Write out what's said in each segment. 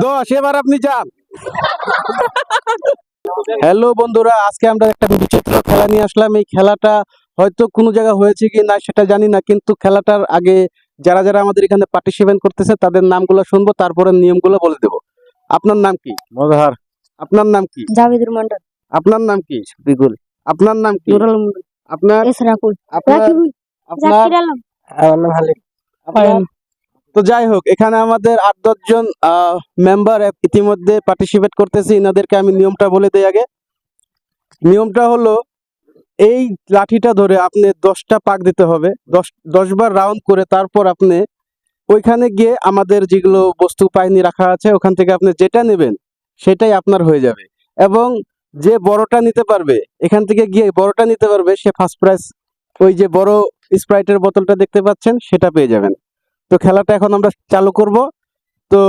10 এবার আপনি যান। হ্যালো বন্ধুরা, আজকে আমরা একটা বিচিত্র খেলা নিয়ে আসলাম। এই খেলাটা হয়তো কোনো জায়গায় হয়েছে কি না সেটা জানি না, কিন্তু খেলাটার আগে যারা যারা আমাদের এখানে পার্টিসিপেট করতেছে তাদের নামগুলো শুনবো, তারপরে নিয়মগুলো বলে দেবো। আপনার নাম কি? মজাহার। আপনার নাম কি? জাভেদুর মন্ডল। আপনার নাম কি? বিগুল। আপনার নাম কি? নুরুল মন্ডল। আপনার ইসরাকুল। আপনার রাকিবুল। আপনার জাকির আলম। আমার নাম হালিম। আপনার তো যাই হোক, এখানে আমাদের 8-10 জন মেম্বার ইতিমধ্যে পার্টিসিপেট করতেছে। এনাদেরকে আমি নিয়মটা বলে দেই আগে। নিয়মটা হলো, এই লাঠিটা ধরে আপনি 10টা পাক দিতে হবে, 10 বার রাউন্ড করে। তারপর আপনি ওইখানে গিয়ে আমাদের যেগুলো বস্তু বাহিনী রাখা আছে ওখান থেকে আপনি যেটা নেবেন সেটাই আপনার হয়ে যাবে। এবং যে বড়টা নিতে পারবে, এখান থেকে গিয়ে বড়টা নিতে পারবে, সে ফার্স্ট প্রাইজ, ওই যে বড় স্প্রাইটের বোতলটা দেখতে পাচ্ছেন সেটা পেয়ে যাবেন। তো খেলাটা এখন আমরা চালু করব। তো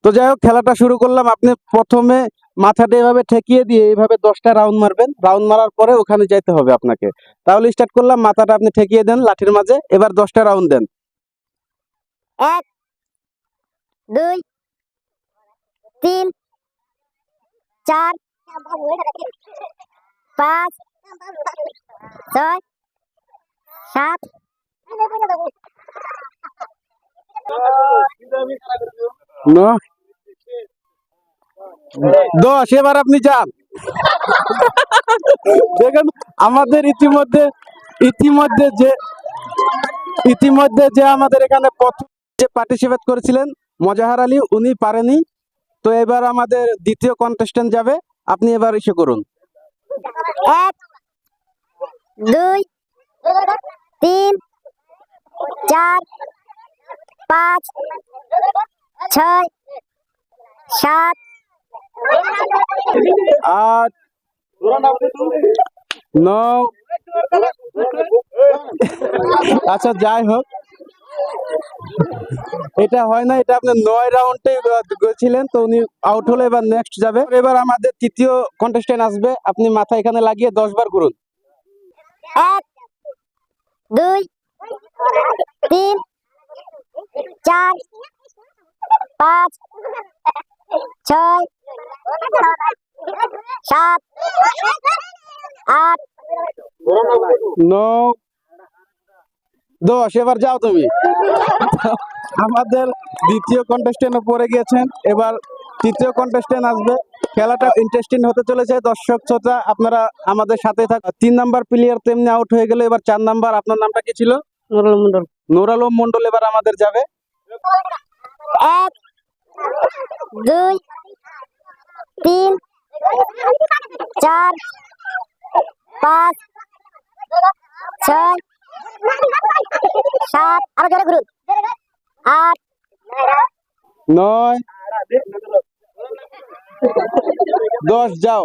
তো যাই হোক, খেলাটা শুরু করলাম। আপনি প্রথমে মাথাটা এভাবে ঠেকিয়ে দিয়ে এইভাবে 10টা রাউন্ড মারবেন। রাউন্ড মারার পরে ওখানে যাইতে হবে আপনাকে। তাহলে স্টার্ট করলাম। মাথাটা আপনি ঠেকিয়ে দেন লাঠির মাঝে, এবার 10টা রাউন্ড দেন। 1 2 3 4 5 6 7 10 এবার আপনি যান। দেখেন, আমাদের ইতিমধ্যে যে আমাদের এখানে প্রথম যে পার্টিসিপেট করেছিলেন মজাহার আলী, উনি পারেনি। তো এবার আমাদের দ্বিতীয় কন্টেস্ট্যান্ট যাবে। আপনি এবার এসে করুন। 1 2 3 4 5 6 7 8 9 আচ্ছা যাই হোক, এটা হয় না, এটা আপনি 9 রাউন্ডে গেছিলেন, তো উনি আউট হলে এবার নেক্সট যাবে। এবার আমাদের তৃতীয় কন্টেস্ট্যান্ট আসবে। আপনি মাথা এখানে লাগিয়ে 10 বার করুন। 1 2 3 4 5 6 7 8 9 10 এবার যাও তুমি। আমাদের দ্বিতীয় কন্টেস্ট্যান্ট পড়ে গিয়েছেন, এবার তৃতীয় কন্টেস্ট্যান্ট আসবে। খেলাটা ইন্টারেস্টিং হতে চলেছে। দর্শক শ্রোতা, আপনারা আমাদের সাথে থাকুন। 3 নাম্বার প্লেয়ার তেমনি আউট হয়ে গেল। এবার 4 নাম্বার, আপনার নামটা কি ছিল? নুরুল মন্ডল। নূর আলম মন্ডল এবার আমাদের যাবে। 1 2 3 4 5 6 7 আরো জোরে করুন 8 9 10 যাও।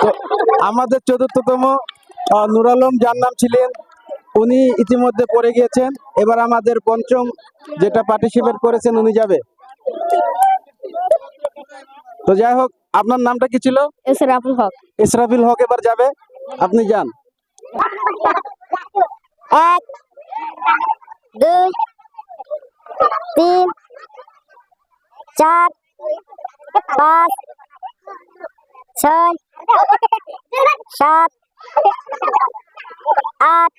তো আমাদের চতুর্থতম নূর আলম, যার নাম ছিলেন, উনি ইতিমধ্যে পড়ে গিয়েছেন। এবার আমাদের পঞ্চম যেটা পার্টিসিপেট করেছেন উনি যাবে। তো যাই হোক, আপনার নামটা কি ছিল? ইসরাফুল হক। ইসরাফিল হক এবার যাবে। আপনি যান। 1 2 3 4 5 6 7 8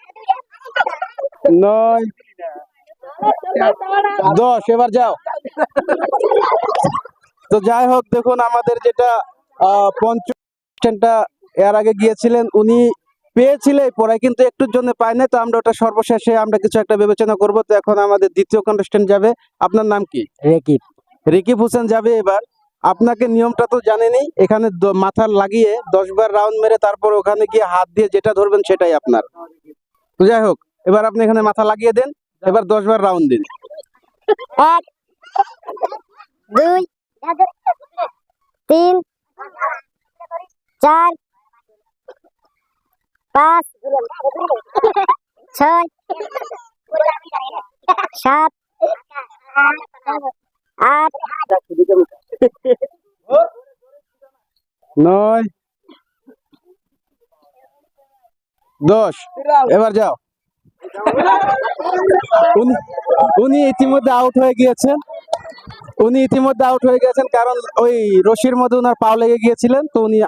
9 10 এবার যাও। তো যাই হোক, দেখুন আমাদের যেটা পঞ্চমটা এর আগে গিয়েছিলেন, উনি পেয়েছিলেন পরে, কিন্তু একটুর জন্য পায় না। তো আমরা ওটা সর্বশেষে আমরা কিছু একটা বিবেচনা করব। তো এখন আমাদের দ্বিতীয় কন্টেস্ট্যান্ট যাবে। আপনার নাম কি? রেকিব। রিকিব হোসেন যাবে এবার। আপনাকে নিয়মটা তো জানেনই, এখানে মাথা লাগিয়ে 10 বার রাউন্ড মেরে তারপর ওখানে গিয়ে হাত দিয়ে যেটা ধরবেন সেটাই আপনার। তো যাই হোক, এবার আপনি এখানে মাথা লাগিয়ে দেন, এবার 10 বার রাউন্ড দিন। 1 2 3 4 5 6 7 8 9 10 এবার যাও। উনি উনি ইতিমধ্যে আউট হয়ে গিয়েছেন। কারণ ওই রশির মধ্যে ওনার পাও লেগে গিয়েছিলেন, তো উনি